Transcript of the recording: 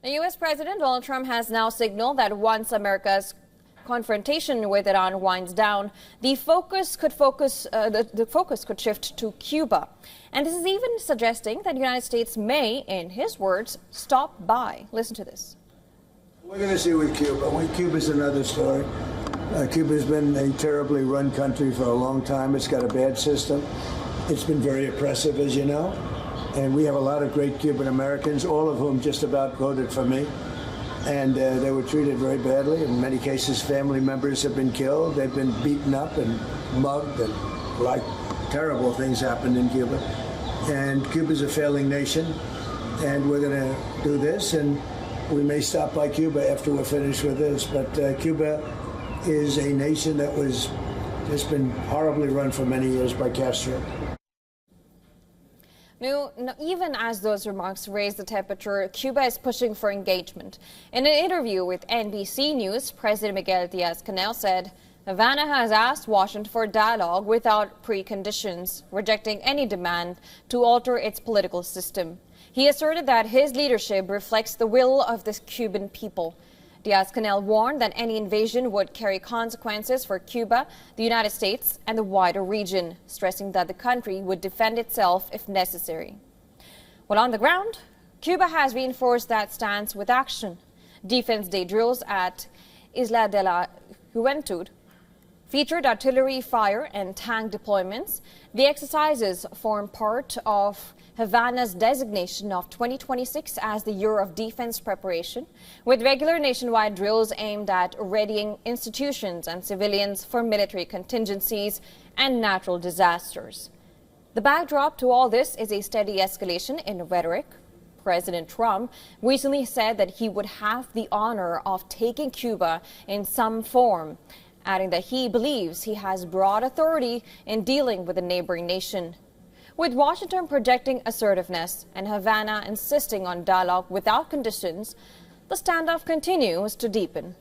The U.S. President Donald Trump has now signaled that once America's confrontation with Iran winds down, the focus could shift to Cuba. And this is even suggesting that the United States may, in his words, stop by. Listen to this. We're going to see with Cuba. Cuba's another story. Cuba's been a terribly run country for a long time. It's got a bad system. It's been very oppressive, as you know. And we have a lot of great Cuban Americans, all of whom just about voted for me. And they were treated very badly. In many cases, family members have been killed. They've been beaten up and mugged, and terrible things happened in Cuba. And Cuba's a failing nation, and we're going to do this. And we may stop by Cuba after we're finished with this. But Cuba is a nation that was just been horribly run for many years by Castro. Even as those remarks raise the temperature, Cuba is pushing for engagement. In an interview with NBC News, President Miguel Diaz-Canel said Havana has asked Washington for dialogue without preconditions, rejecting any demand to alter its political system. He asserted that his leadership reflects the will of the Cuban people. Diaz-Canel warned that any invasion would carry consequences for Cuba, the United States, and the wider region, stressing that the country would defend itself if necessary. While on the ground, Cuba has reinforced that stance with action. Defense Day drills at Isla de la Juventud featured artillery fire and tank deployments. The exercises form part of Havana's designation of 2026 as the Year of Defense Preparation, with regular nationwide drills aimed at readying institutions and civilians for military contingencies and natural disasters. The backdrop to all this is a steady escalation in rhetoric. President Trump recently said that he would have the honor of taking Cuba in some form, adding that he believes he has broad authority in dealing with a neighboring nation. With Washington projecting assertiveness and Havana insisting on dialogue without conditions, the standoff continues to deepen.